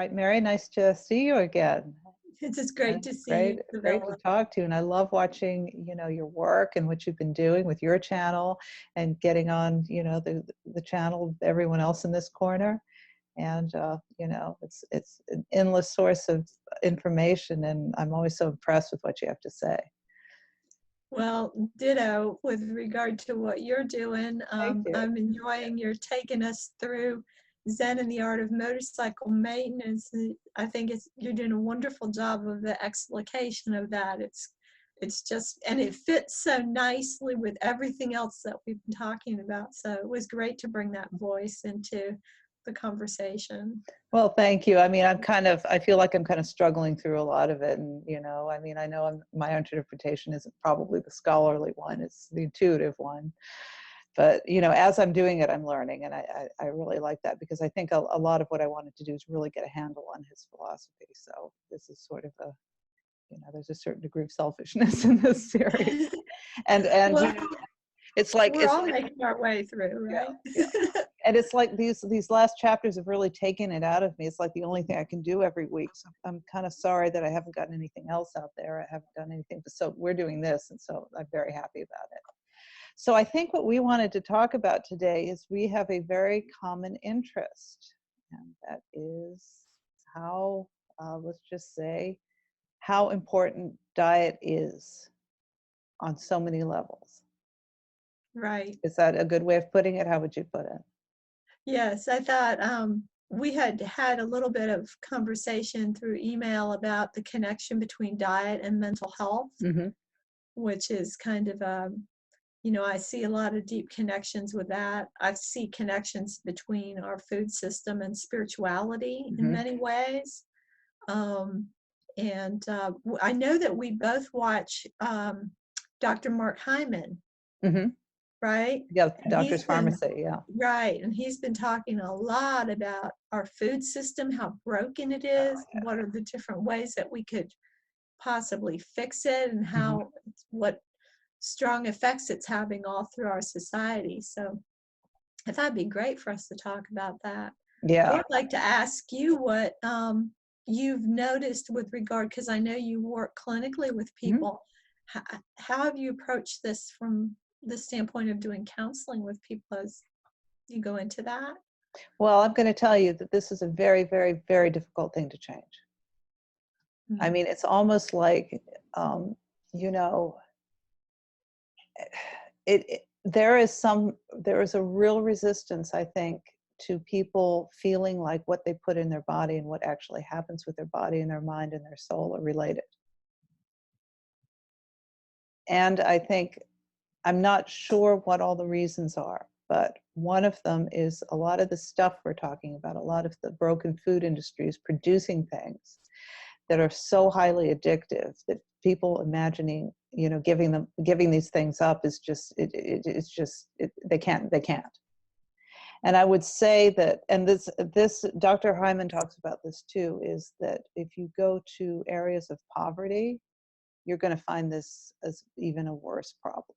right, Mary, nice to see you again. It's just And great to it's see you great to develop. talk to you. And I love watching, your work and what you've been doing with your channel and getting on, the channel of everyone else in this corner. And it's an endless source of information, and I'm always so impressed with what you have to say. Well, ditto with regard to what you're doing. Thank you. I'm enjoying your taking us through Zen and the Art of Motorcycle Maintenance. I think you're doing a wonderful job of the explication of that. It's just, and it fits so nicely with everything else that we've been talking about. So it was great to bring that voice into the conversation. Well, thank you. I mean, I feel like I'm kind of struggling through a lot of it. And, I know my interpretation isn't probably the scholarly one, it's the intuitive one. But, as I'm doing it, I'm learning. And I really like that, because I think a lot of what I wanted to do is really get a handle on his philosophy. So this is sort of there's a certain degree of selfishness in this series. And Well, it's like, we're all making our way through, yeah, right? yeah. And it's like these last chapters have really taken it out of me. It's like the only thing I can do every week. So I'm kind of sorry that I haven't gotten anything else out there. I haven't done anything. So we're doing this, and so I'm very happy about it. So I think what we wanted to talk about today is we have a very common interest, and that is how, let's just say, how important diet is on so many levels. Right. Is that a good way of putting it? How would you put it? Yes, I thought we had had a little bit of conversation through email about the connection between diet and mental health, Mm-hmm. which is kind of, I see a lot of deep connections with that. I see connections between our food system and spirituality in Mm-hmm. many ways. Um, I know that we both watch Dr. Mark Hyman, Mm-hmm. right? Yeah, And doctor's pharmacy. Yeah. right, and he's been talking a lot about our food system, how broken it is, what are the different ways that we could possibly fix it, and Mm-hmm. what strong effects it's having all through our society. So I thought it'd be great for us to talk about that. I Yeah. would like to ask you what you've noticed with regard, because I know you work clinically with Mm-hmm. people. How have you approached this from the standpoint of doing counseling with people as you go into that? Well, I'm going to tell you that this is a very, very, very difficult thing to change. I Mm. mean, it's almost like, you know, there is a real resistance, I think, to people feeling like what they put in their body and what actually happens with their body and their mind and their soul are related. And I think, I'm not sure what all the reasons are, but one of them is a lot of the stuff we're talking about, a lot of the broken food industry is producing things that are so highly addictive that people imagining, giving these things up is just, they can't. And I would say that, and this Dr. Hyman talks about this too, is that if you go to areas of poverty, you're going to find this as even a worse problem,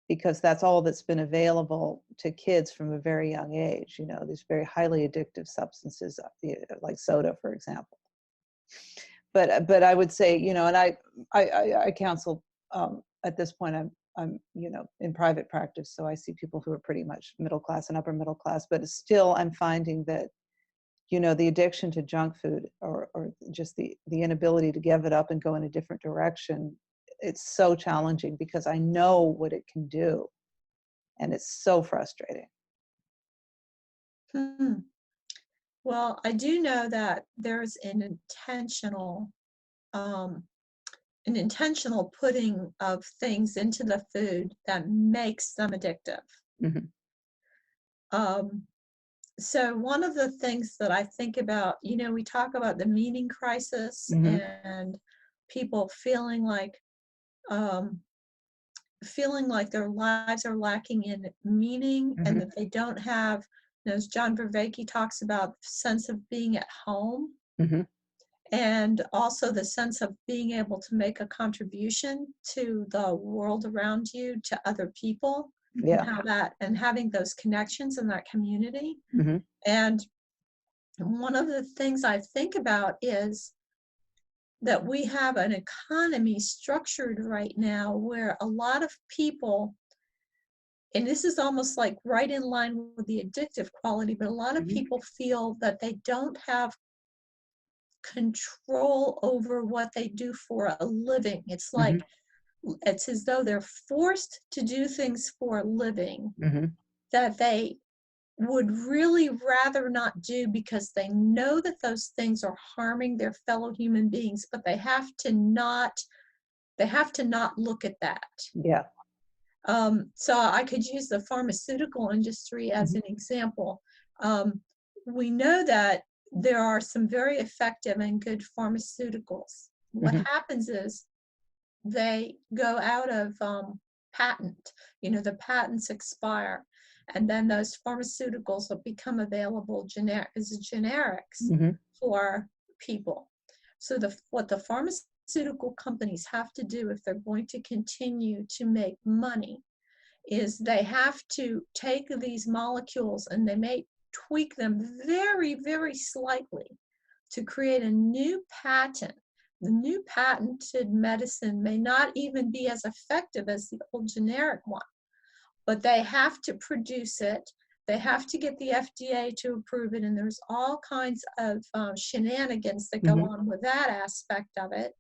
because that's all that's been available to kids from a very young age, these very highly addictive substances, like soda, for example. But I would say, and I counsel, at this point, I'm in private practice, so I see people who are pretty much middle class and upper middle class, but still I'm finding that, the addiction to junk food, or just the inability to give it up and go in a different direction, it's so challenging because I know what it can do, and it's so frustrating. Hmm. Well, I do know that there's um, an intentional putting of things into the food that makes them addictive. Mm-hmm. Um, so one of the things that I think about, we talk about the meaning crisis Mm-hmm. and people um, feeling like their lives are lacking in meaning, Mm-hmm. and that they don't have, as John Vervaeke talks about, sense of being at home, Mm-hmm. and also the sense of being able to make a contribution to the world around you, to other people, and Yeah. having those connections in that community. Mm-hmm. And And one of the things I think about is that we have an economy structured right now where a lot of people, and this is almost like right in line with the addictive quality, but a lot of Mhm. people feel that they don't have control over what they do for a living. It's like, Mhm. it's as though they're forced to do things for a living Mhm. that they would really rather not do because they know that those things are harming their fellow human beings, but they have to not look at that. Yeah. So I could use the pharmaceutical industry as Mhm. an example. We know that there are some very effective and good pharmaceuticals. What Mhm. happens is they go out of patent. The patents expire, and then those pharmaceuticals will become available as generics Mhm. for people. So what the pharmaceutical companies have to do if they're going to continue to make money is they have to take these molecules and they may tweak them very, very slightly to create a new patent. The new patented medicine may not even be as effective as the old generic one, but they have to produce it. They have to get the FDA to approve it, and there's all kinds of shenanigans that go Mhm. on with that aspect of it.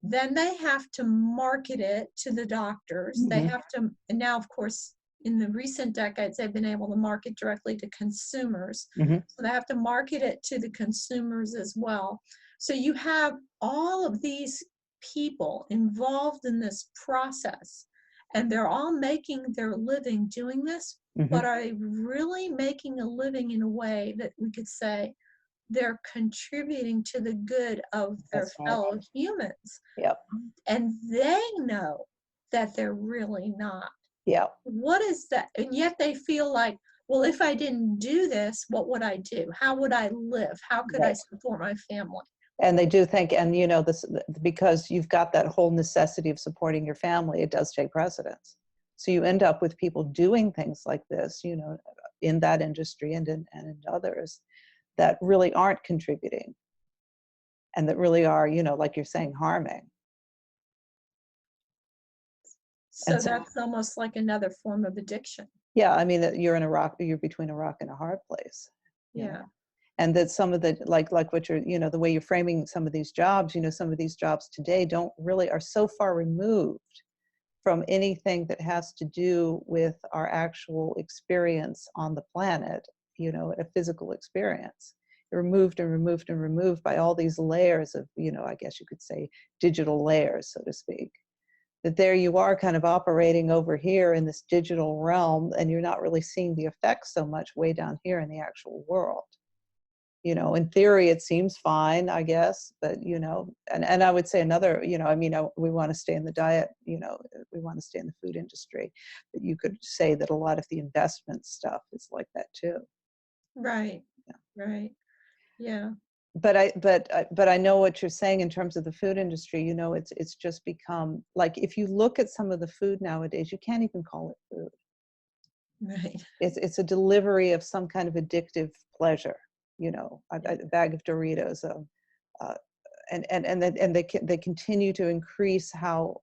Then they have to market it to the doctors. They Mhm. have to, and now, of course, in the recent decades, they've been able to market directly to consumers. Mhm. So they have to market it to the consumers as well. So you have all of these people involved in this process, and they're all making their living doing this. But Mhm. are they really making a living in a way that we could say they're contributing to the good of their That's right. fellow humans? Yep. And they know that they're really not. Yep. What is that? And yet they feel like, well, if I didn't do this, what would I do? How would I live? How could I Right. support my family? And they do think, and this, because you've got that whole necessity of supporting your family, it does take precedence. So you end up with people doing things like this, in that industry and in others that really aren't contributing and that really are, like you're saying, harming. And So so, that's almost like another form of addiction. yeah, I mean, that you're between a rock and a hard place, you know. Yeah, And that some of the, like what you're, the way you're framing some of these jobs, some of these jobs today don't really, are so far removed from anything that has to do with our actual experience on the planet, a physical experience. Removed and removed and removed by all these layers of, I guess you could say digital layers, so to speak. That there you are kind of operating over here in this digital realm, and you're not really seeing the effects so much way down here in the actual world. In theory, it seems fine, I guess, but, and I would say another, we want to stay in the diet, we want to stay in the food industry, but you could say that a lot of the investment stuff is like that too. right, Yeah. right. Yeah, But I know what you're saying in terms of the food industry. It's just become like, if you look at some of the food nowadays, you can't even call it food. right. It's a delivery of some kind of addictive pleasure. A bag of Doritos, uh, and they continue to increase how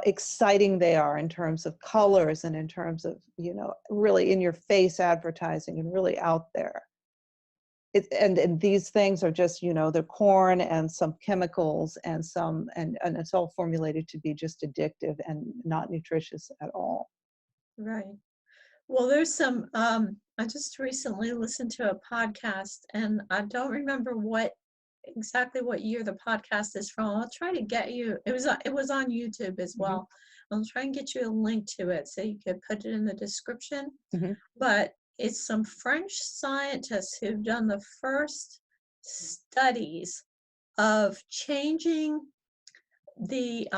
exciting they are in terms of colors and in terms of really in your face advertising and really out there. And these things are just they're corn and some chemicals and it's all formulated to be just addictive and not nutritious at all. Right. Well, there's some, I just recently listened to a podcast, and I don't remember exactly what year the podcast is from. I'll try to get you, it was on YouTube as Hmm. well. I'll try and get you a link to it so you could put it in the description. Hmm. But it's some French scientists who've done the first studies of the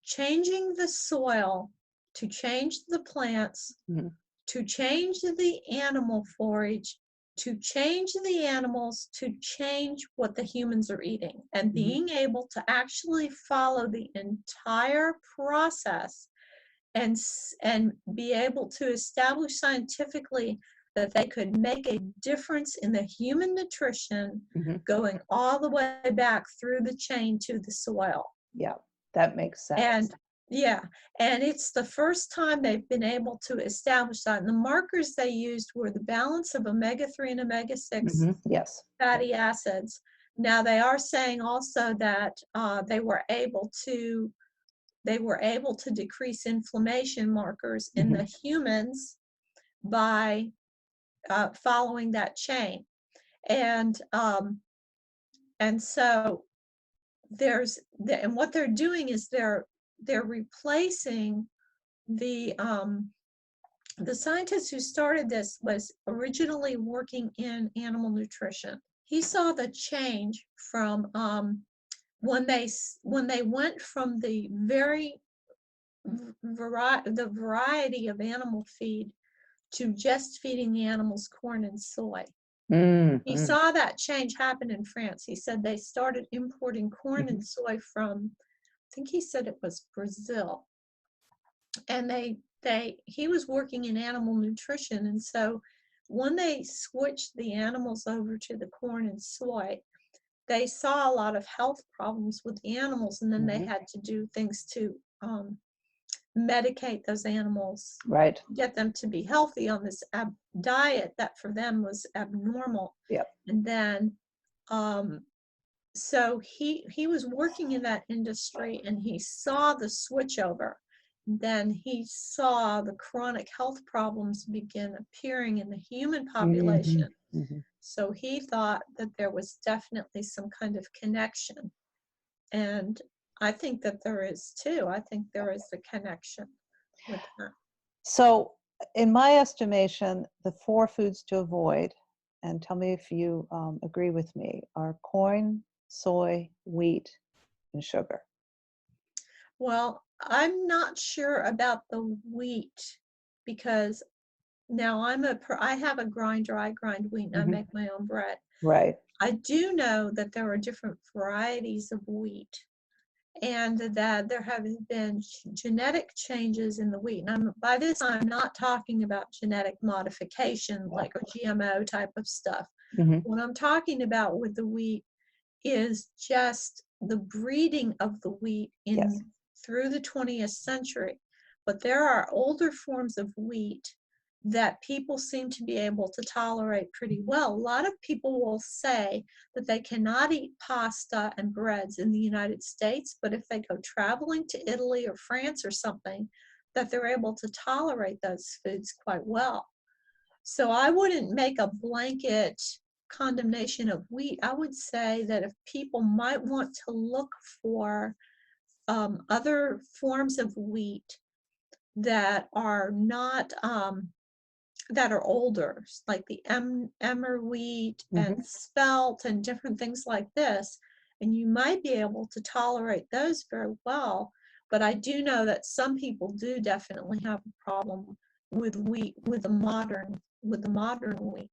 changing the soil to change the plants, Hmm. to change the animal forage, to change the animals, to change what the humans are eating, and Hmm. being able to actually follow the entire process and be able to establish scientifically that they could make a difference in the human nutrition Hmm. going all the way back through the chain to the soil. Yeah, that makes sense. And yeah, and it's the first time they've been able to establish that. And the markers they used were the balance of omega-3 and omega-6 Yes. fatty acids. Now they are saying also that they were able to decrease inflammation markers in the humans by following that chain. And so and what they're doing is they're replacing the scientist who started this was originally working in animal nutrition. He saw the change from when they went from the variety of animal feed to just feeding the animals corn and soy. He saw that change happen in France. He said they started importing corn and soy from, I think he said it was Brazil. And he was working in animal nutrition. And so when they switched the animals over to the corn and soy, they saw a lot of health problems with the animals. And then they had to do things to medicate those animals, Right. get them to be healthy on this diet that for them was abnormal. Yep. And then so he was working in that industry, and he saw the switch over. Then he saw the chronic health problems begin appearing in the human population. So he thought that there was definitely some kind of connection. And I think that there is too. I think there is a connection with that. So in my estimation, the 4 foods to avoid, and tell me if you agree with me, are corn, soy, wheat, and sugar. Well, I'm not sure about the wheat, because now I have a grinder. I grind wheat and I make my own bread. Right. I do know that there are different varieties of wheat, and that there have been genetic changes in the wheat. And by this, I'm not talking about genetic modification, like a GMO type of stuff. What I'm talking about with the wheat is just the breeding of the wheat through the 20th century. But there are older forms of wheat that people seem to be able to tolerate pretty well. A lot of people will say that they cannot eat pasta and breads in the United States, but if they go traveling to Italy or France or something, that they're able to tolerate those foods quite well. So I wouldn't make a blanket condemnation of wheat. I would say that if people might want to look for other forms of wheat that are not that are older, like the emmer wheat and spelt and different things like this, and you might be able to tolerate those very well. But I do know that some people do definitely have a problem with wheat, with the modern wheat.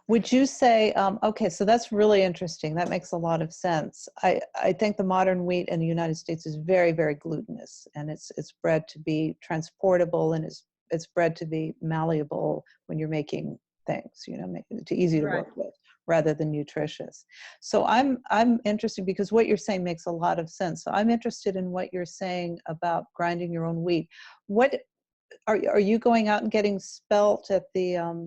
Would you say, okay, so that's really interesting. That makes a lot of sense. I think the modern wheat in the United States is very, very glutinous, and it's bred to be transportable, and it's bred to be malleable when you're making things, to easy to work with, rather than nutritious. So I'm interested, because what you're saying makes a lot of sense. So I'm interested in what you're saying about grinding your own wheat. What are you going out and getting spelt at the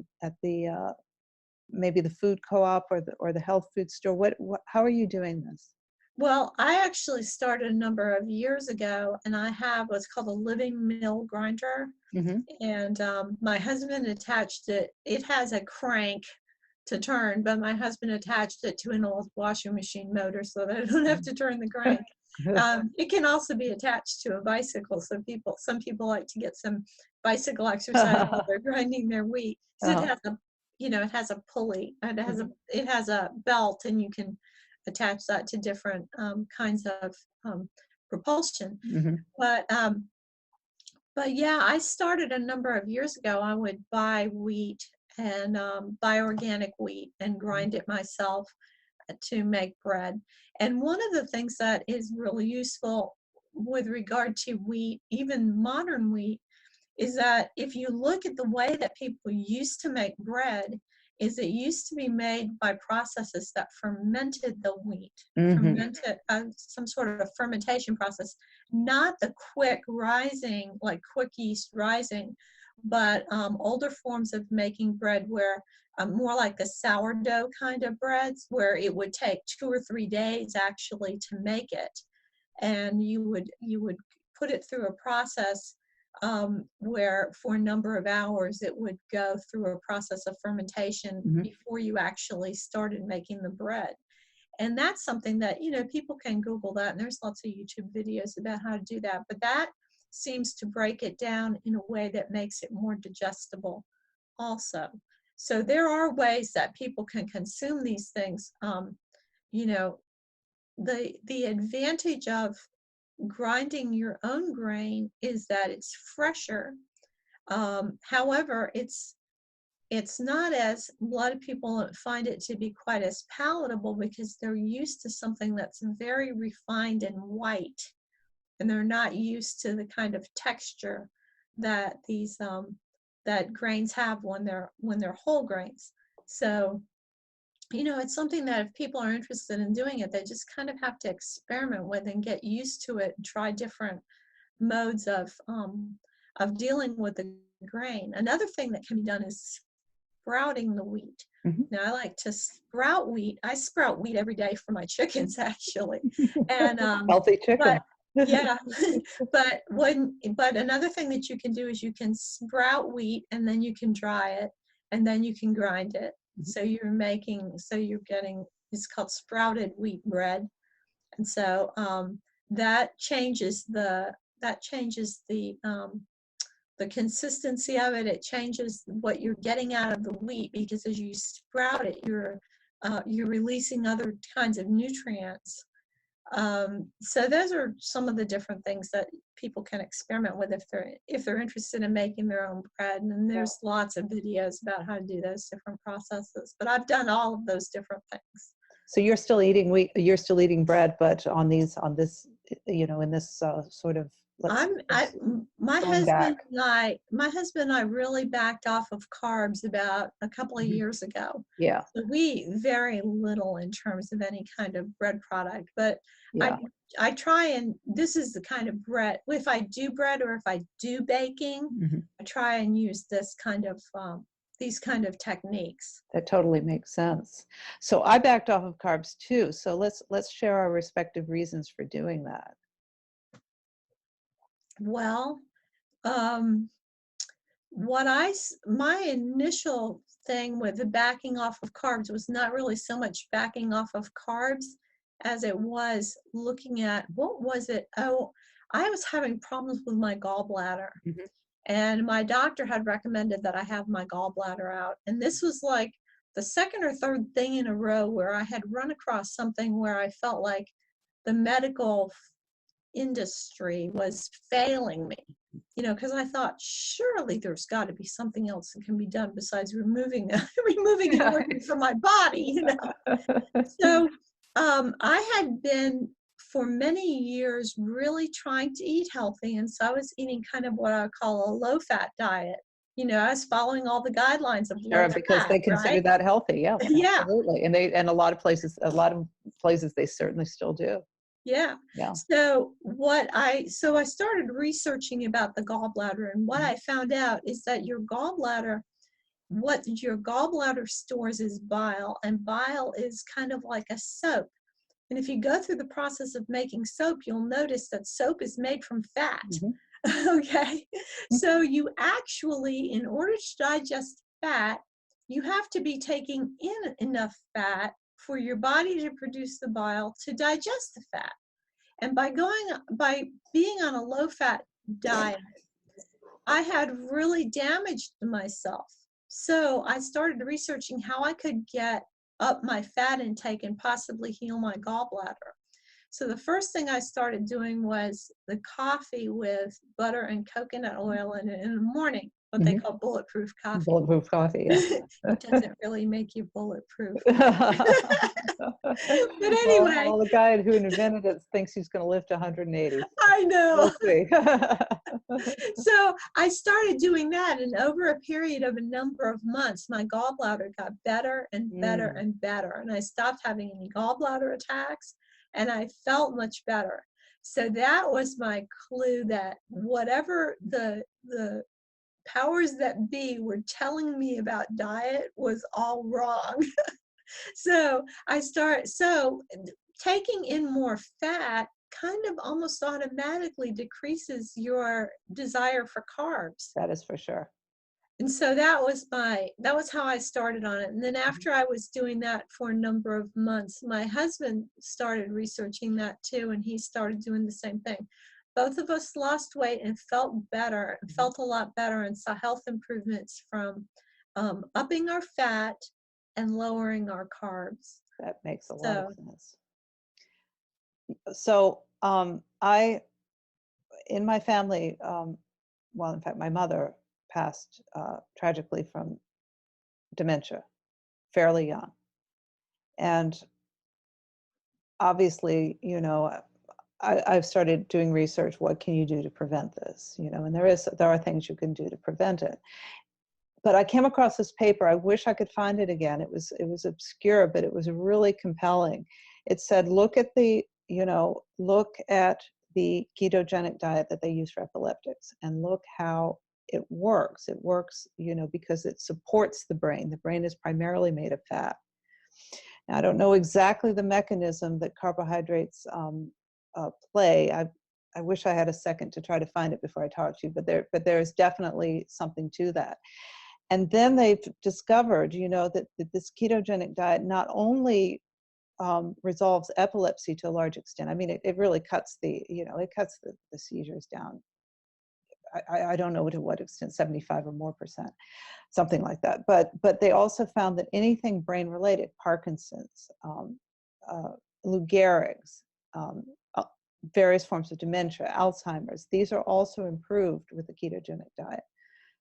maybe the food co-op or the health food store? What how are you doing this? Well, I actually started a number of years ago, and I have what's called a living mill grinder. And my husband attached it. It has a crank to turn, but my husband attached it to an old washing machine motor so that I don't have to turn the crank. It can also be attached to a bicycle, so some people like to get some bicycle exercise while they're grinding their wheat. So it has a, it has a pulley, and it has a belt, and you can attach that to different kinds of propulsion. But yeah, I started a number of years ago. I would buy wheat and buy organic wheat and grind it myself to make bread. And one of the things that is really useful with regard to wheat, even modern wheat, is that if you look at the way that people used to make bread, is it used to be made by processes that fermented the wheat, fermented some sort of fermentation process, not the quick rising, like quick yeast rising, but older forms of making bread where more like the sourdough kind of breads, where it would take 2 or 3 days actually to make it, and you would put it through a process where for a number of hours it would go through a process of fermentation before you actually started making the bread. And that's something that, you know, people can Google that, and there's lots of YouTube videos about how to do that, but that seems to break it down in a way that makes it more digestible also. So there are ways that people can consume these things. You know, the advantage of grinding your own grain is that it's fresher. However, it's not as, a lot of people find it to be quite as palatable because they're used to something that's very refined and white, and they're not used to the kind of texture that these that grains have when they're whole grains. So, you know, it's something that if people are interested in doing it, they just kind of have to experiment with and get used to it and try different modes of dealing with the grain. Another thing that can be done is sprouting the wheat. Now, I like to sprout wheat. I sprout wheat every day for my chickens, actually. And Healthy chicken. but, yeah, but another thing that you can do is you can sprout wheat and then you can dry it and then you can grind it. So you're getting, it's called sprouted wheat bread. And so that changes the consistency of it. It changes what you're getting out of the wheat, because as you sprout it, you're releasing other kinds of nutrients. So those are some of the different things that people can experiment with if they're interested in making their own bread. And there's lots of videos about how to do those different processes. But I've done all of those different things. So you're still eating wheat, you're still eating bread, but on this, you know, in this sort of, my husband and I really backed off of carbs about a couple of years ago. Yeah. So we eat very little in terms of any kind of bread product, but I try, and this is the kind of bread, if I do bread or if I do baking, I try and use this kind of these kind of techniques. That totally makes sense. So I backed off of carbs too. So let's share our respective reasons for doing that. Well, my initial thing with the backing off of carbs was not really so much backing off of carbs as it was looking at, what was it? Oh, I was having problems with my gallbladder. And my doctor had recommended that I have my gallbladder out. And this was like the second or third thing in a row where I had run across something where I felt like the medical industry was failing me, you know, because I thought, surely there's got to be something else that can be done besides removing an organ from my body, you know. So I had been for many years really trying to eat healthy, and so I was eating kind of what I call a low-fat diet. You know, I was following all the guidelines of low fat, because they consider that healthy. Yeah, yeah, absolutely. And a lot of places they certainly still do. Yeah. So I started researching about the gallbladder, and what I found out is that what your gallbladder stores is bile, and bile is kind of like a soap. And if you go through the process of making soap, you'll notice that soap is made from fat. Okay. So you actually, in order to digest fat, you have to be taking in enough fat for your body to produce the bile to digest the fat. And by being on a low-fat diet, I had really damaged myself. So I started researching how I could get up my fat intake and possibly heal my gallbladder. So the first thing I started doing was the coffee with butter and coconut oil in it in the morning. what they call bulletproof coffee. Bulletproof coffee, yeah. It doesn't really make you bulletproof. But anyway, Well, the guy who invented it thinks he's going to lift 180. I know. We'll see. So I started doing that, and over a period of a number of months, my gallbladder got better and better Mm. and better. And I stopped having any gallbladder attacks, and I felt much better. So that was my clue that whatever the powers that be were telling me about diet was all wrong. So taking in more fat kind of almost automatically decreases your desire for carbs. That is for sure. And so that was how I started on it. And then after I was doing that for a number of months, my husband started researching that too, and he started doing the same thing. Both of us lost weight and felt better, felt a lot better, and saw health improvements from upping our fat and lowering our carbs. That makes a lot So of sense. So, in my family, well, in fact, my mother passed tragically from dementia, fairly young. And obviously, I've started doing research. What can you do to prevent this? And there are things you can do to prevent it. But I came across this paper. I wish I could find it again. It was obscure, but it was really compelling. It said, look at the ketogenic diet that they use for epileptics, and look how it works. It works, because it supports the brain. The brain is primarily made of fat. Now, I don't know exactly the mechanism that carbohydrates play. I wish I had a second to try to find it before I talk to you, but there is definitely something to that. And then they've discovered, that this ketogenic diet not only resolves epilepsy to a large extent. I mean, it really cuts the seizures down. I don't know to what extent, 75 or more percent, something like that. But they also found that anything brain related, Parkinson's, Lou Gehrig's, various forms of dementia, Alzheimer's, these are also improved with the ketogenic diet.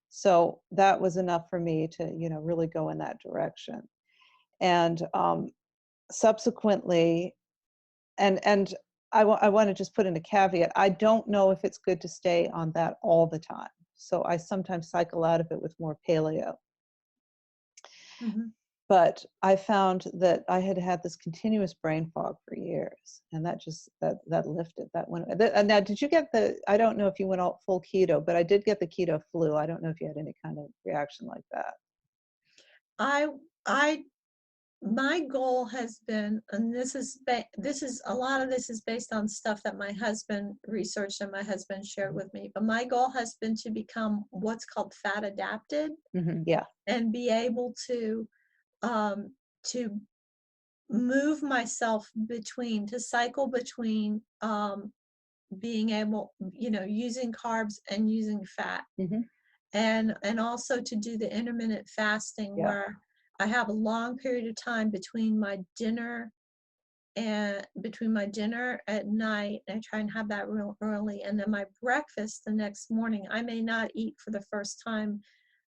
So that was enough for me to, really go in that direction. And subsequently, and I want to just put in a caveat. I don't know if it's good to stay on that all the time. So I sometimes cycle out of it with more paleo. mhm. But I found that I had this continuous brain fog for years, and that lifted. That went. Now, did you get I don't know if you went all full keto, but I did get the keto flu. I don't know if you had any kind of reaction like that. I I my goal has been, and this is a lot of this is based on stuff that my husband researched and my husband shared with me, but my goal has been to become what's called fat adapted, Yeah. and be able to um, to move myself to cycle between being able, using carbs and using fat, Hmm. and also to do the intermittent fasting Yeah. where I have a long period of time between my dinner at night. I try and have that real early, and then my breakfast the next morning. I may not eat for the first time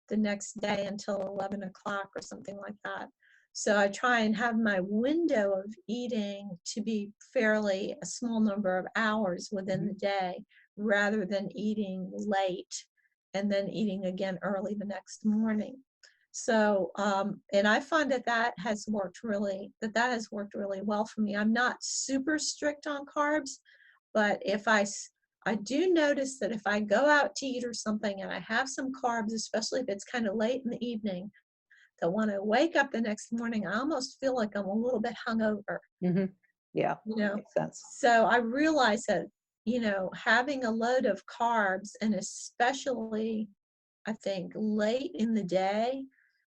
the next day until 11 o'clock or something like that. So I try and have my window of eating to be fairly a small number of hours within the day, rather than eating late and then eating again early the next morning. So, and I find that has worked really well for me. I'm not super strict on carbs, but I do notice that if I go out to eat or something and I have some carbs, especially if it's kind of late in the evening, that when I wake up the next morning, I almost feel like I'm a little bit hungover, Hmm. Yeah. you know. Makes sense. So I realize that, having a load of carbs, and especially I think late in the day,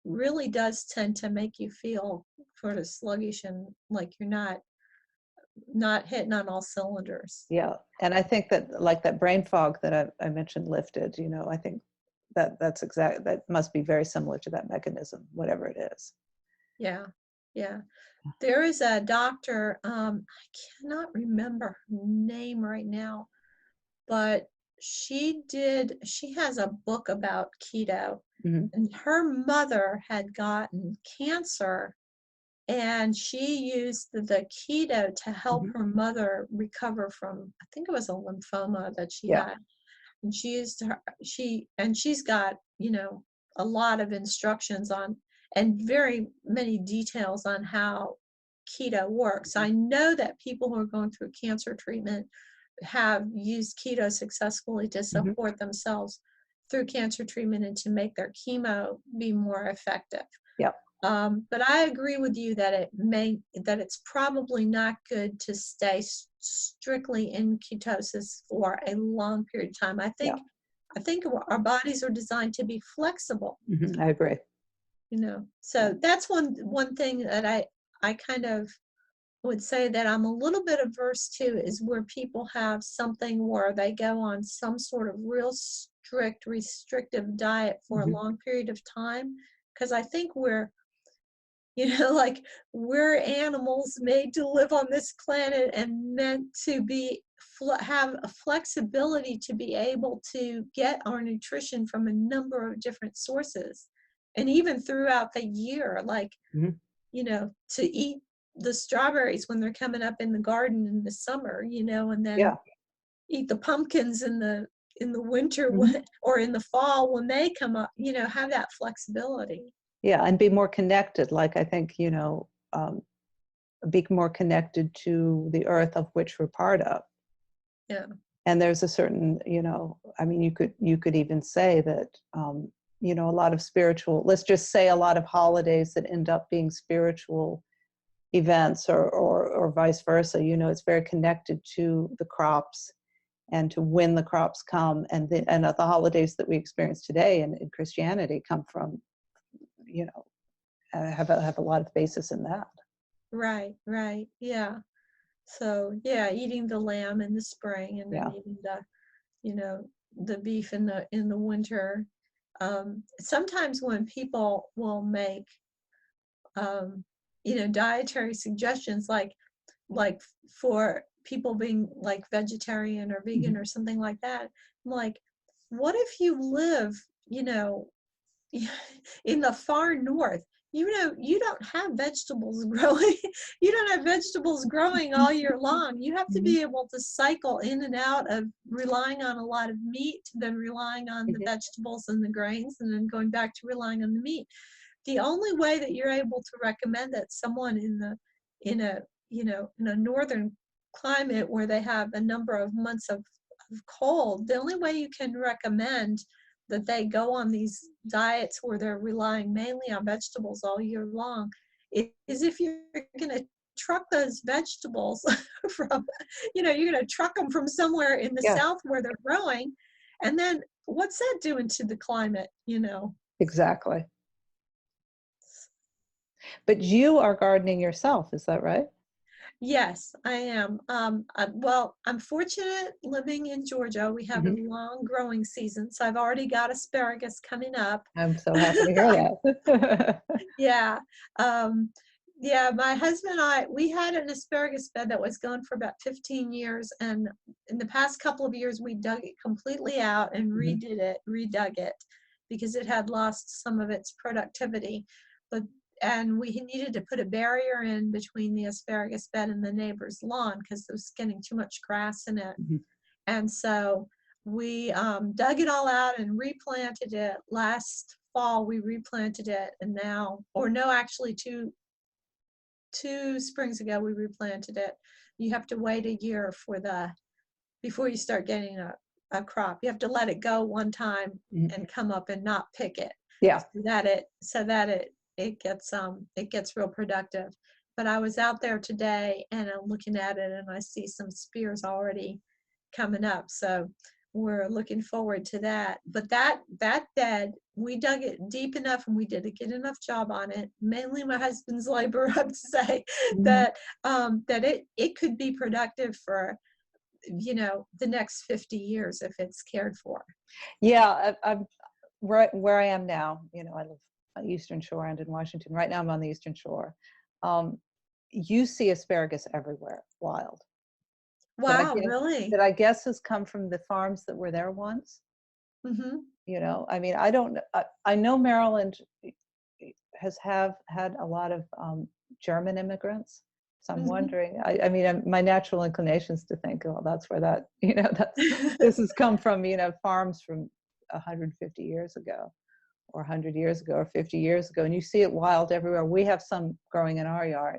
really does tend to make you feel sort of sluggish and like you're not hitting on all cylinders. Yeah. And I think that, like, that brain fog that I mentioned lifted, I think that must be very similar to that mechanism, whatever it is. Yeah, yeah. There is a doctor, I cannot remember her name right now, but she has a book about keto, Hmm. and her mother had gotten cancer, and she used the keto to help Hmm. her mother recover from, I think it was a lymphoma that she Yeah. had. And she's got, a lot of instructions on, and very many details on how keto works. I know that people who are going through cancer treatment have used keto successfully to Hmm. support themselves through cancer treatment and to make their chemo be more effective. Yeah. But I agree with you that it's probably not good to stay strictly in ketosis for a long period of time. Yeah. I think our bodies are designed to be flexible, Hmm. I agree. Yeah. So that's one thing that I kind of would say that I'm a little bit averse to, is where people have something where they go on some sort of real strict restrictive diet for a Hmm. long period of time, because I think like, we're animals made to live on this planet and meant to have a flexibility to be able to get our nutrition from a number of different sources. And even throughout the year, like, Hmm. to eat the strawberries when they're coming up in the garden in the summer, and then Yeah. eat the pumpkins in the winter Hmm. or in the fall when they come up, have that flexibility. Yeah. And be more connected. Like, I think, be more connected to the earth of which we're part of. Yeah. And there's a certain, I mean, you could even say that, a lot of spiritual, let's just say a lot of holidays that end up being spiritual events, or vice versa, it's very connected to the crops and to when the crops come, and the holidays that we experience today in Christianity come from, you know, have a lot of basis in that. Right, right. Yeah. So, yeah, eating the lamb in the spring and then Yeah. eating you know, the beef in the winter. Sometimes when people will make um, dietary suggestions, like for people being like vegetarian or vegan Hmm. or something like that, I'm like, what if you live, you know, in the far north? You don't have vegetables growing. You don't have vegetables growing all year long. You have to Hmm. be able to cycle in and out of relying on a lot of meat, then relying on the Hmm. vegetables and the grains, and then going back to relying on the meat. The only way that you're able to recommend that someone in a in a northern climate where they have a number of months of cold, the only way you can recommend that they go on these diets where they're relying mainly on vegetables all year long is if you're going to truck those vegetables from, you're going to truck them from somewhere in the Yeah, south where they're growing, and then what's that doing to the climate? exactly. But you are gardening yourself, is that right? Yes, I am. Well, I'm fortunate living in Georgia. We have a Hmm. long growing season, so I've already got asparagus coming up. I'm so happy to hear that. Yeah. Um, yeah, my husband and I, we had an asparagus bed that was going for about 15 years. And in the past couple of years, we dug it completely out and Hmm. redug it because it had lost some of its productivity. But and we needed to put a barrier in between the asparagus bed and the neighbor's lawn because it was getting too much grass in it. Hmm. And so we dug it all out and replanted it. Last fall, we replanted it, and now, or no, actually, two springs ago, we replanted it. You have to wait a year before you start getting a crop. You have to let it go one time Hmm. and come up and not pick it, Yeah. it gets real productive. But I was out there today and I'm looking at it and I see some spears already coming up. So we're looking forward to that. But that bed, we dug it deep enough and we did a good enough job on it. Mainly my husband's labor, I have to say, Hmm. that it could be productive for the next 50 years if it's cared for. Yeah, I'm right where I am now. I live on the Eastern Shore and in Washington. Right now, I'm on the Eastern Shore. Um, you see asparagus everywhere, wild. Wow, really? that I guess has come from the farms that were there once. Mm-hmm. I mean, I don't. I know Maryland has had a lot of German immigrants. So I'm Mm-hmm. wondering. I mean, my natural inclination is to think, oh, that's where that that's this has come from. Farms from 150 years ago, or 100 years ago, or 50 years ago, and you see it wild everywhere. We have some growing in our yard,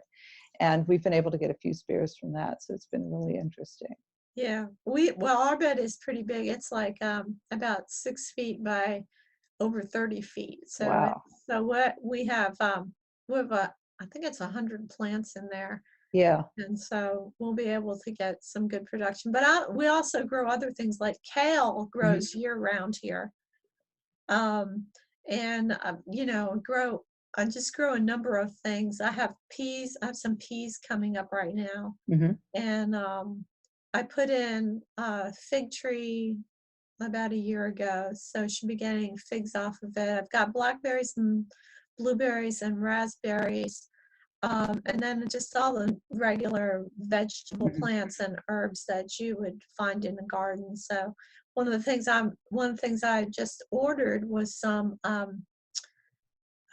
and we've been able to get a few spears from that. So it's been really interesting. Yeah, well, our bed is pretty big. It's like about 6 feet by over 30 feet. So Wow. what we have I think it's 100 plants in there, Yeah. and so we'll be able to get some good production. But we also grow other things like kale Hmm. grows year round here, um, and grow. I just grow a number of things. I have peas. I have some peas coming up right now, Hmm. and I put in a fig tree about a year ago, so should be getting figs off of it. I've got blackberries and blueberries and raspberries, and then just all the regular vegetable Hmm. plants and herbs that you would find in the garden. So one of the things I just ordered was some oh,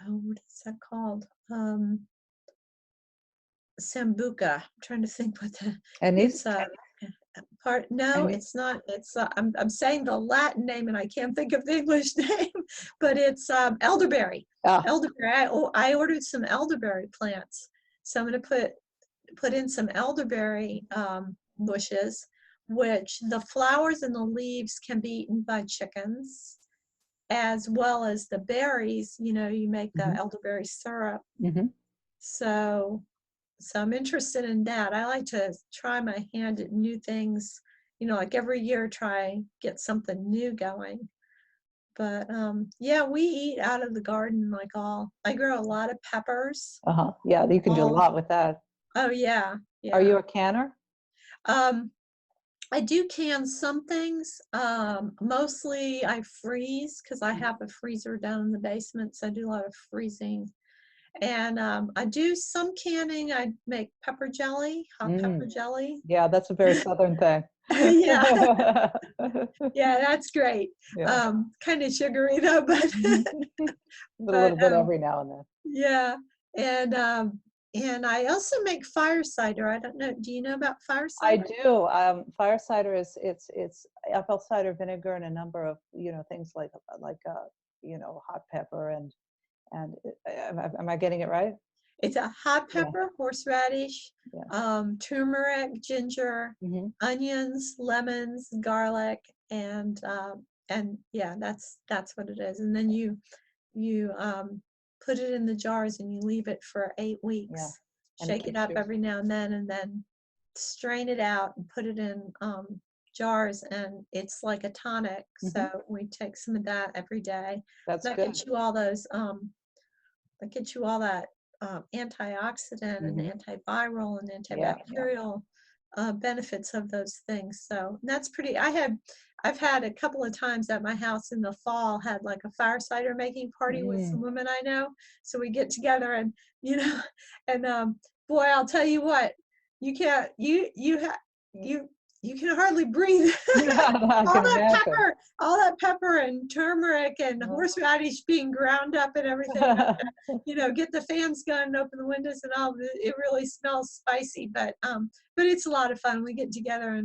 what is that called? Sambuca. I'm trying to think what the And these it's part. No, and these- it's not. It's I'm saying the Latin name and I can't think of the English name, but it's elderberry. ah, Elderberry. I ordered some elderberry plants, so I'm going to put in some elderberry bushes, which the flowers and the leaves can be eaten by chickens, as well as the berries. You make the mhm, elderberry syrup. mhm. So I'm interested in that. I like to try my hand at new things, like every year try get something new going. But yeah, we eat out of the garden like all. I grow a lot of peppers. Uh-huh. Yeah, you can do a All lot with that. Oh yeah, Are you yeah. a canner? Um I do can some things. Mostly I freeze because I have a freezer down in the basement, so I do a lot of freezing. And I do some canning. I make pepper jelly, hot pepper Mm. jelly. Yeah, that's a very Southern thing. Yeah, yeah, that's great. Yeah. Kind of sugary though, but Mhm. But a but little bit every now and then. yeah, and I also make fire cider. I don't know. Do you know about fire I cider? do. Fire cider is it's apple cider vinegar and a number of things like hot pepper and am I getting it right? It's a hot Yeah. pepper, horseradish, Yeah. turmeric, ginger, Hmm. onions, lemons, garlic, and yeah, that's what it is. And then you put it in the jars and you leave it for 8 Yeah. weeks. And it Shake it keeps up your every now and then strain it out and put it in jars, and it's like a tonic. hmm. So we take some of that every day. That's That good. gets you all those that gets you all that antioxidant and Hmm. antiviral and Yeah. Yeah. antibacterial benefits of those things. So that's pretty. I've had a couple of times at my house in the fall had like a fire cider making party with some Mm. women I know. So we get together and you know, and boy, I'll tell you what, you can't you you can hardly breathe. I all can that imagine. pepper, all that pepper and turmeric and horseradish being ground up and everything. Get the fans going and open the windows and all. It really smells spicy, but it's a lot of fun. We get together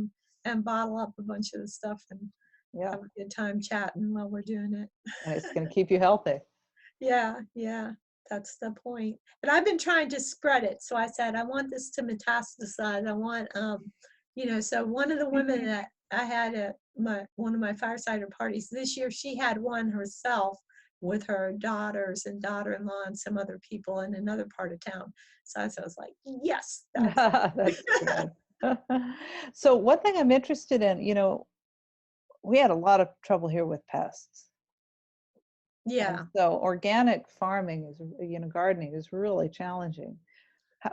and bottle up a bunch of the stuff and Yeah. have a good time chatting while we're doing it. And it's going to keep you healthy. Yeah, yeah, that's the point. And I've been trying to spread it. So I said, I want this to metastasize. I want, so one of the women that I had at one of my firesider parties this year, she had one herself with her daughters and daughter-in-law and some other people in another part of town. So I was like, yes, that's That's good. So one thing I'm interested in, we had a lot of trouble here with pests. And yeah. so organic farming is, gardening is really challenging.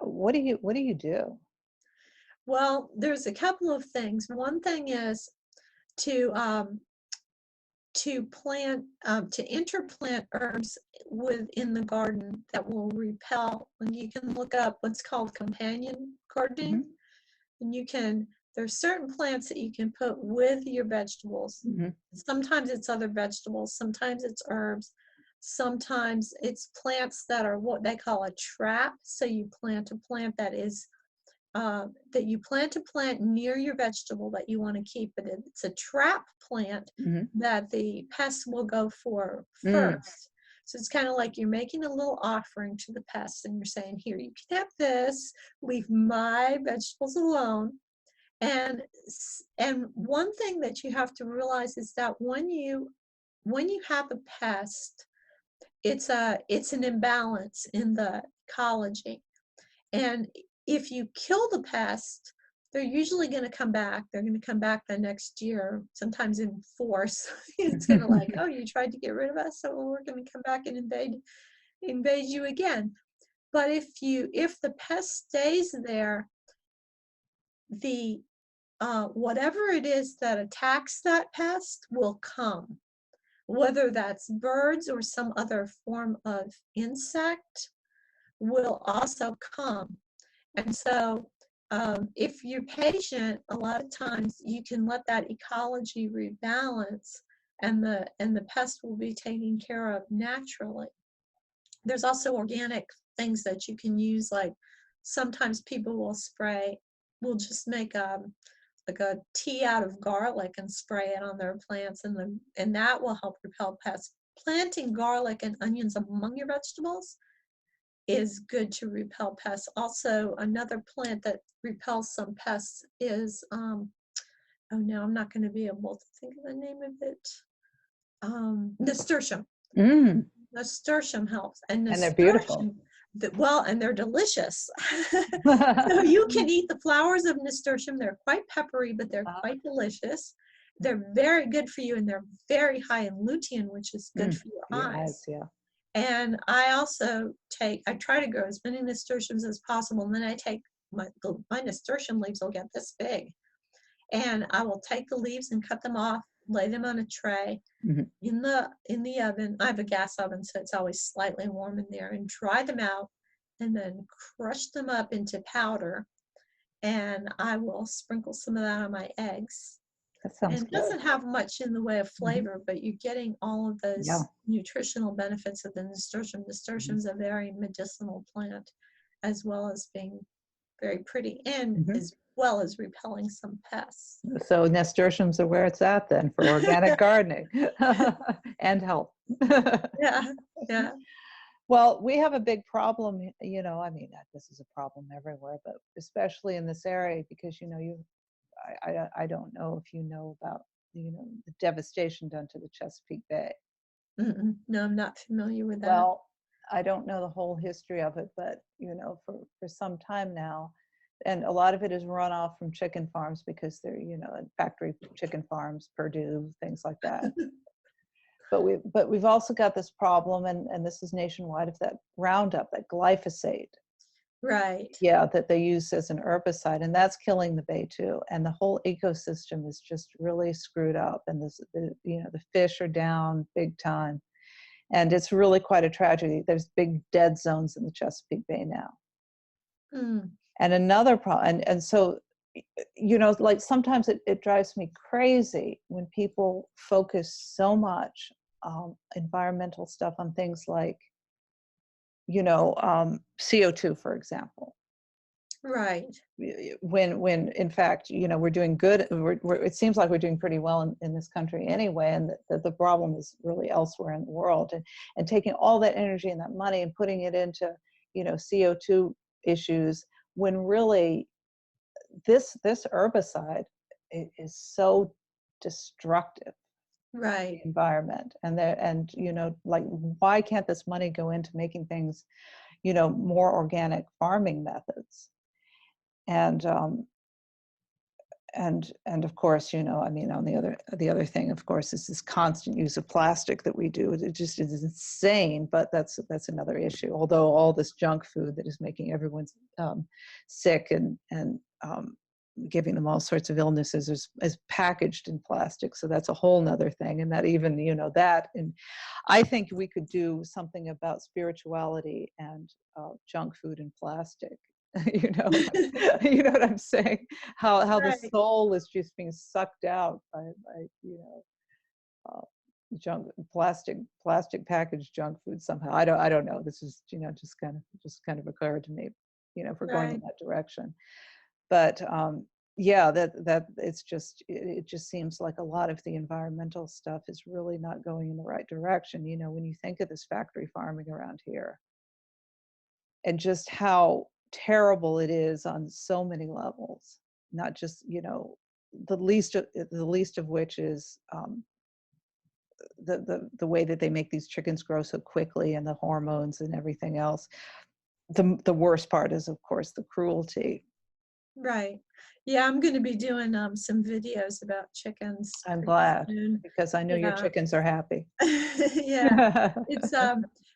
What do you do? Well, there's a couple of things. One thing is to to interplant herbs within the garden that will repel. And you can look up what's called companion gardening, Hmm. and there's certain plants that you can put with your vegetables. Mm-hmm. Sometimes it's other vegetables, sometimes it's herbs, sometimes it's plants that are what they call a trap. So you plant a plant that is that you plant a plant near your vegetable that you want to keep, but it's a trap plant Mm-hmm. that the pests will go for Mm. first. So it's kind of like you're making a little offering to the pests and you're saying, here, you can have this, leave my vegetables alone. And one thing that you have to realize is that when you have a pest, it's an imbalance in the ecology. And if you kill the pest, they're usually going to come back. They're going to come back the next year, sometimes in force. It's going to like, oh, you tried to get rid of us, so we're going to come back and invade you again. But if the pest stays there, the whatever it is that attacks that pest will come, whether that's birds or some other form of insect will also come. And so if you're patient, a lot of times you can let that ecology rebalance and the pest will be taken care of naturally. There's also organic things that you can use, like sometimes people will just make like a tea out of garlic and spray it on their plants, and that will help repel pests. Planting garlic and onions among your vegetables is good to repel pests. Also, another plant that repels some pests is oh no, I'm not going to be able to think of the name of it. Nasturtium. Mm. Nasturtium helps, and And they're beautiful. and they're delicious. So you can eat the flowers of nasturtium. They're quite peppery, but they're quite delicious. They're very good for you, and they're very high in lutein, which is good for your eyes. Yeah. And I try to grow as many nasturtiums as possible, and then I take my nasturtium leaves will get this big, and I will take the leaves and cut them off, lay them on a tray in the oven. I have a gas oven, so it's always slightly warm in there, and dry them out, and then crush them up into powder, and I will sprinkle some of that on my eggs. That sounds And it good. doesn't have much in the way of flavor, but you're getting all of those Yeah. nutritional benefits of the nasturtium. Nasturtium is a very medicinal plant, as well as being very pretty, and as well as repelling some pests. So nasturtiums are where it's at then for organic gardening and health. Yeah. Well, we have a big problem, I mean, this is a problem everywhere, but especially in this area because, I don't know if you know about, the devastation done to the Chesapeake Bay. No, I'm not familiar with that. Well, I don't know the whole history of it, but, for some time now, and a lot of it is runoff from chicken farms because they're, factory chicken farms, Purdue, things like that. But we've also got this problem, and this is nationwide, of that Roundup, that glyphosate. Right. Yeah, that they use as an herbicide, and that's killing the bay too. And the whole ecosystem is just really screwed up, and the fish are down big time, and it's really quite a tragedy. There's big dead zones in the Chesapeake Bay now. And another problem, and so, like sometimes it drives me crazy when people focus so much environmental stuff on things like, CO2, for example. Right. When in fact, we're doing good. It seems like we're doing pretty well in this country anyway, and that the problem is really elsewhere in the world. And taking all that energy and that money and putting it into, CO2 issues, when really this herbicide is so destructive. Right. Environment, and like, why can't this money go into making things, more organic farming methods? And of course, I mean, on the other thing, of course, is this constant use of plastic that we do. It just is insane, but that's another issue. Although all this junk food that is making everyone sick and giving them all sorts of illnesses is packaged in plastic. So that's a whole nother thing. And that even, that, and I think we could do something about spirituality and junk food and plastic you know, you know what I'm saying? How the Right, soul is just being sucked out by uh, junk, plastic packaged junk food somehow. I don't know. This is, just kind of occurred to me, if we're going in right, that direction. But yeah, that it just seems like a lot of the environmental stuff is really not going in the right direction. When you think of this factory farming around here and just how terrible it is on so many levels, not just, the least of which is the way that they make these chickens grow so quickly and the hormones and everything else. The worst part is, of course, the cruelty. right. Yeah, I'm going to be doing some videos about chickens I'm pretty glad, soon. because I know your Yeah. chickens are happy. Yeah. It's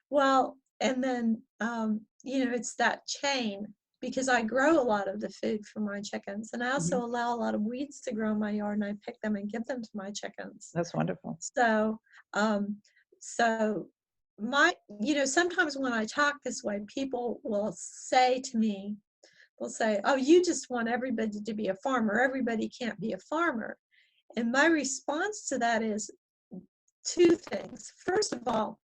well, and then it's that chain because I grow a lot of the food for my chickens, and I also Mhm. allow a lot of weeds to grow in my yard, and I pick them and give them to my chickens. That's wonderful. So, um, so sometimes when I talk this way, people will say to me, they'll say, "Oh, you just want everybody to be a farmer. Everybody can't be a farmer." And my response to that is two things. First of all,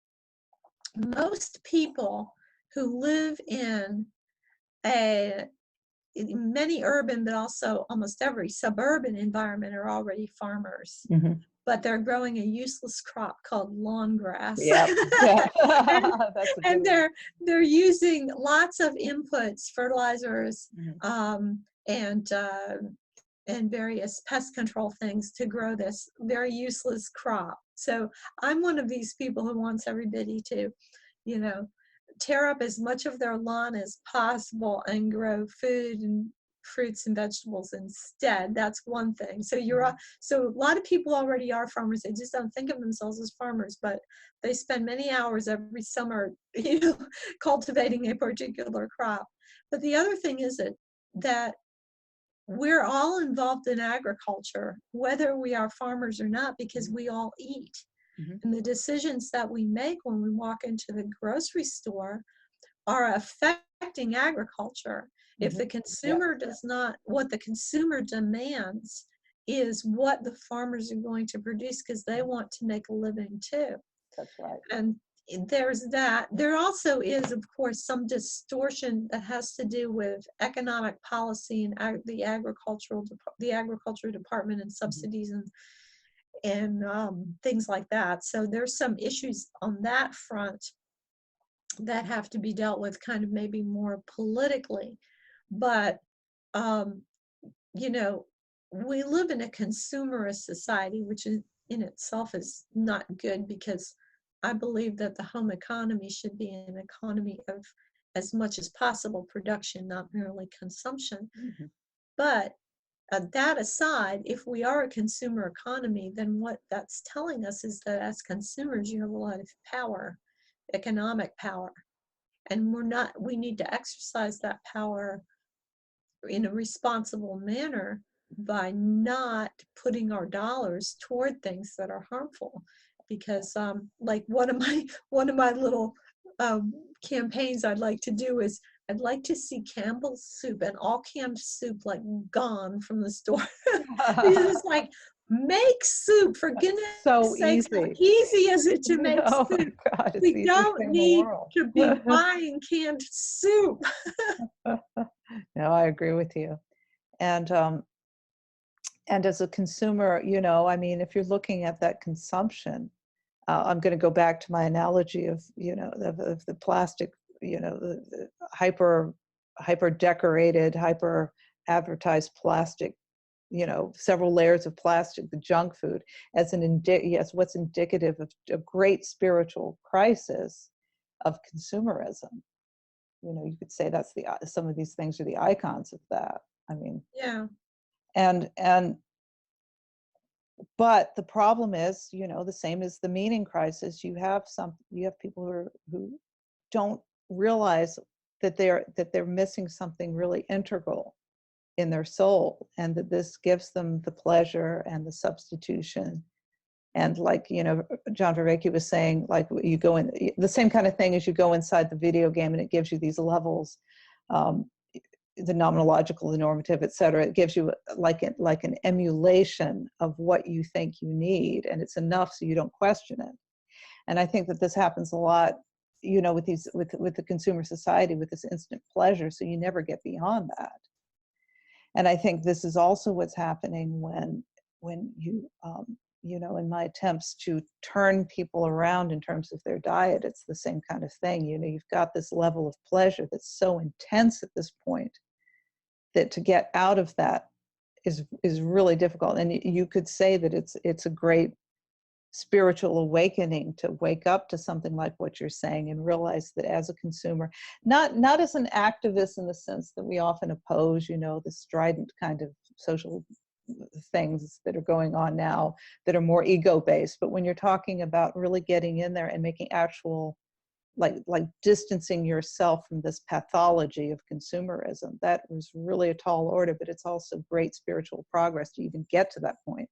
most people who live a many urban, but also almost every suburban environment are already farmers, Mhm. but they're growing a useless crop called lawn grass. Yep. Yeah. and That's a good and one. they're using lots of inputs, fertilizers, Mhm. um, and and various pest control things to grow this very useless crop. So I'm one of these people who wants everybody to, you know, tear up as much of their lawn as possible and grow food and fruits and vegetables instead. That's one thing. So Mhm. so a lot of people already are farmers. They just don't think of themselves as farmers, but they spend many hours every summer, cultivating a particular crop. But the other thing is that we're all involved in agriculture, whether we are farmers or not, because Mhm. we all eat. Mhm. And the decisions that we make when we walk into the grocery store are affecting agriculture. If the Mhm. Yeah, consumer does not, what the consumer demands is what the farmers are going to produce because they want to make a living too. that's right. And there's that. There also is, of course, some distortion that has to do with economic policy and the agriculture department and Mhm. subsidies and things like that. So there's some issues on that front that have to be dealt with kind of maybe more politically. But, um, you know, we live in a consumerist society, which in itself is not good because I believe that the home economy should be an economy of as much as possible production, not merely consumption. Mhm. But that aside, if we are a consumer economy, then what that's telling us is that as consumers, you have a lot of power, economic power, and we need to exercise that power in a responsible manner by not putting our dollars toward things that are harmful because like one of my little campaigns I'd like to do is I'd like to see Campbell's soup and all canned soup like gone from the store because it's like make soup for goodness So sakes, how easy. easy is it to make Oh my soup? God, it's We the easiest don't thing in the need world. to be buying canned soup. No, I agree with you. And as a consumer, I mean, if you're looking at that consumption, I'm going to go back to my analogy of, of the plastic, the hyper decorated, hyper advertised plastic, several layers of plastic, the junk food, as yes, what's indicative of a great spiritual crisis of consumerism. You could say that's some of these things are the icons of that. I mean, Yeah. and but the problem is, the same as the meaning crisis. You have people who don't realize that they're missing something really integral in their soul, and that this gives them the pleasure and the substitution. And like, John Vervaeke was saying, like you go in the same kind of thing as you go inside the video game and it gives you these levels. Um, the nomenological, the normative, et cetera. It gives you like an emulation of what you think you need, and it's enough so you don't question it. And I think that this happens a lot, you know, with the consumer society, with this instant pleasure, so you never get beyond that. And I think this is also what's happening when you know, in my attempts to turn people around in terms of their diet, it's the same kind of thing. You know, you've got this level of pleasure that's so intense at this point that to get out of that is really difficult. And you could say that it's a great spiritual awakening to wake up to something like what you're saying and realize that as a consumer, not as an activist in the sense that we often oppose, you know, the strident kind of social things that are going on now that are more ego-based, but when you're talking about really getting in there and making actual, like distancing yourself from this pathology of consumerism, that was really a tall order, but it's also great spiritual progress to even get to that point.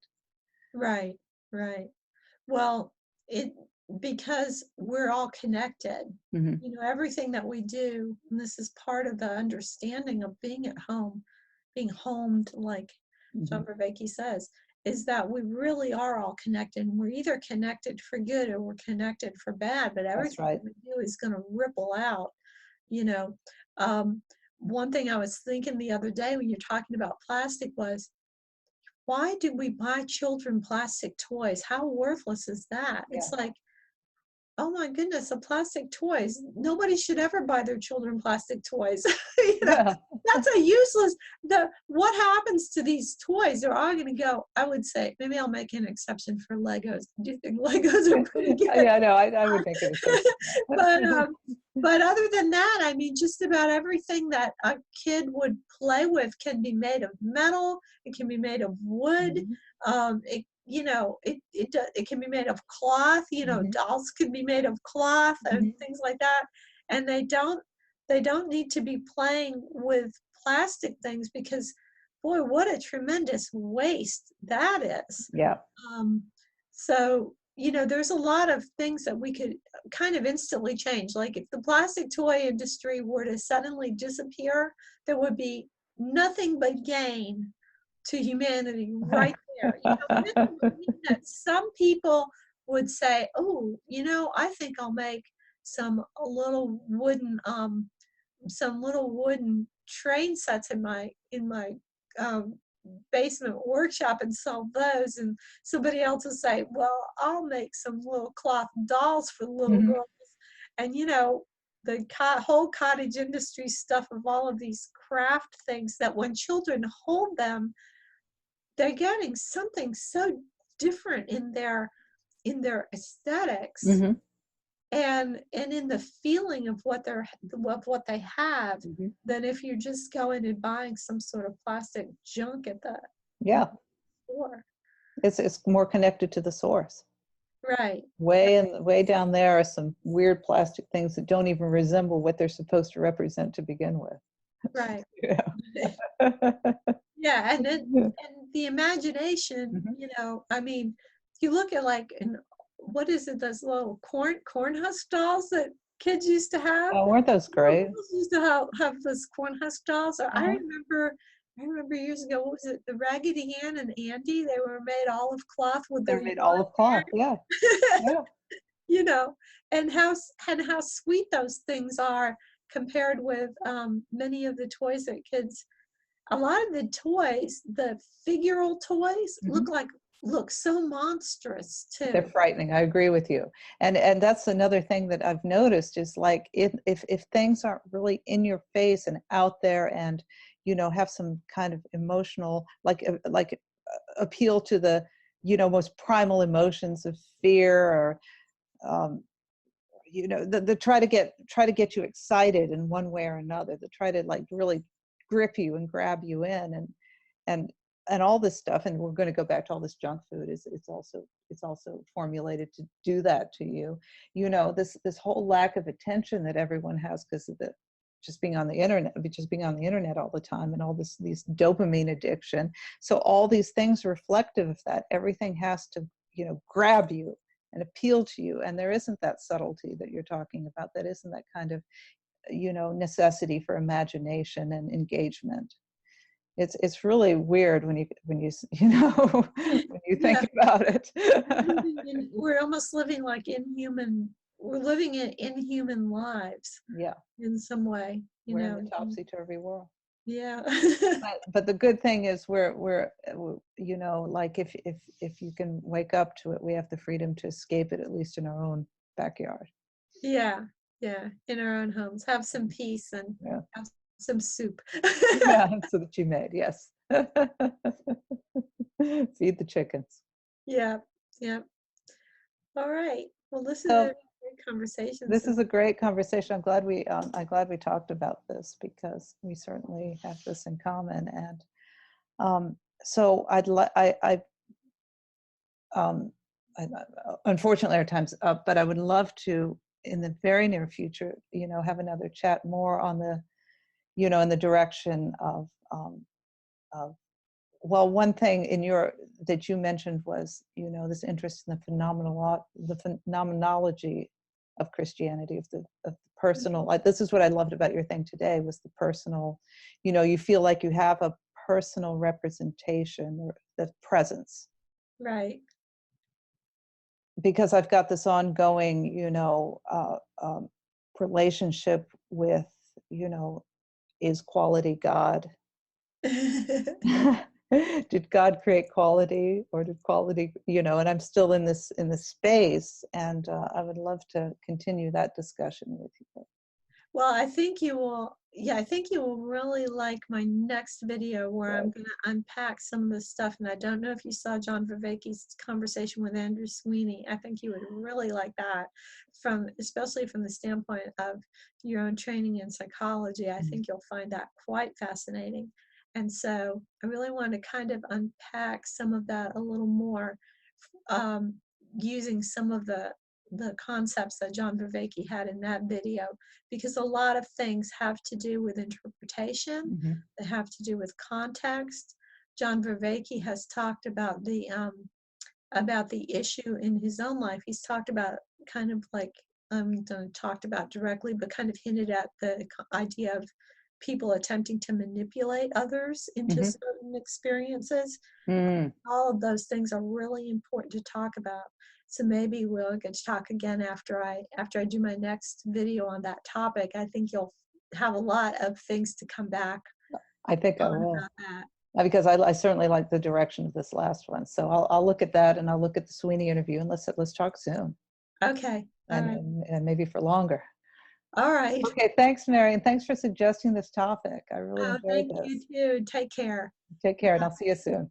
Right, right. Well, it because we're all connected. Mm-hmm. You know, everything that we do, and this is part of the understanding of being at home, being homed, like Mm-hmm. John Vervaeke says, is that we really are all connected. And we're either connected for good or we're connected for bad, but That's everything right. we do is going to ripple out, you know. Um, One thing I was thinking the other day when you're talking about plastic was, why do we buy children plastic toys? How worthless is that? Yeah. It's like, oh my goodness, a plastic toys. Nobody should ever buy their children plastic toys. You know, Yeah. that's a useless. What happens to these toys? They're all going to go. I would say maybe I'll make an exception for Legos. Do you think Legos are pretty good? Yeah, no, I would make it a safe. but but other than that, I mean, just about everything that a kid would play with can be made of metal. It can be made of wood. It you know it can be made of cloth. You know, Mm-hmm. dolls can be made of cloth and Mm-hmm. things like that. And they don't need to be playing with plastic things because, boy, what a tremendous waste that is. Yeah. Um, so, you know, there's a lot of things that we could kind of instantly change. Like if the plastic toy industry were to suddenly disappear, there would be nothing but gain to humanity right there. You know, and it would mean that some people would say, oh, you know, I think I'll make some little wooden some little wooden train sets in my um, basement workshop and sell those. And somebody else will say, well, I'll make some little cloth dolls for little Mm-hmm. girls. And you know, the whole cottage industry stuff of all of these craft things that when children hold them, they're getting something so different in their aesthetics Mm-hmm. and in the feeling of what they have Mm-hmm. than if you're just going and buying some sort of plastic junk at the Yeah, store. it's more connected to the source. Right, Way down there are some weird plastic things that don't even resemble what they're supposed to represent to begin with. right. Yeah. Yeah, and the imagination, Mm-hmm. you know, I mean, you look at like what is it, those little corn husk dolls that kids used to have? Oh, weren't those Little great? girls used to have those corn husk dolls. Or Uh-huh. I remember years ago, what was it, the Raggedy Ann and Andy? They were made all of cloth with They're their made all of cloth. Yeah. Yeah. you know, and how sweet those things are compared with many of the toys that kids. A lot of the toys, the figural toys, Mm-hmm. look so monstrous They're too. frightening. I agree with you. And that's another thing that I've noticed is like if things aren't really in your face and out there and you know have some kind of emotional appeal to the you know most primal emotions of fear or um, you know the try to get you excited in one way or another, to try to like really grip you and grab you in and and all this stuff, and we're going to go back to all this junk food, is it's also formulated to do that to you, you know, this whole lack of attention that everyone has because of the just being on the internet all the time and all these dopamine addiction. So all these things are reflective of that. Everything has to, you know, grab you and appeal to you, and there isn't that subtlety that you're talking about. That isn't that kind of necessity for imagination and engagement. It's really weird when you when you think Yeah. about it. We're almost living like we're living in inhuman lives Yeah, in some way, we're in the topsy-turvy world. Yeah. But the good thing is like if you can wake up to it, we have the freedom to escape it, at least in our own backyard. Yeah. Yeah. In our own homes. Have some peace and Yeah. have some soup. Yeah, so that you made, yes. Feed the chickens. Yeah. Yeah. All right. Well, this is a So great conversation. this So, is a great conversation. I'm glad we talked about this because we certainly have this in common. And so um, unfortunately our time's up, but I would love to, in the very near future, have another chat more on the, in the direction of well, one thing that you mentioned was, this interest in the phenomenology of Christianity, of the personal. Like, this is what I loved about your thing today, was the personal. You feel like you have a personal representation, or the presence, right. because I've got this ongoing, relationship with, is quality God? Did God create quality, or did quality, and I'm still in this space, and I would love to continue that discussion with you. Well, I think you will, yeah, I think you will really like my next video where I'm Good. going to unpack some of this stuff. And I don't know if you saw John Vervaeke's conversation with Andrew Sweeney. I think you would really like that, especially from the standpoint of your own training in psychology. I think you'll find that quite fascinating. And so I really want to kind of unpack some of that a little more, um, using some of the concepts that John Vervaeke had in that video, because a lot of things have to do with interpretation. Mm-hmm. They have to do with context. John Vervaeke has talked about the issue in his own life. He's talked about, kind of like, talked about directly, but kind of hinted at the idea of people attempting to manipulate others into Mm-hmm. certain experiences. Mm. All of those things are really important to talk about. So maybe we'll get to talk again after I do my next video on that topic. I think you'll have a lot of things to come back I think I on will, about that. because I certainly like the direction of this last one. So I'll look at that, and I'll look at the Sweeney interview, and let's talk soon, Okay. All and, right. and maybe for longer. All right. Okay, thanks, Mary, and thanks for suggesting this topic. I really Oh, enjoyed thank you this. too. Take care. Take care, and I'll see you soon.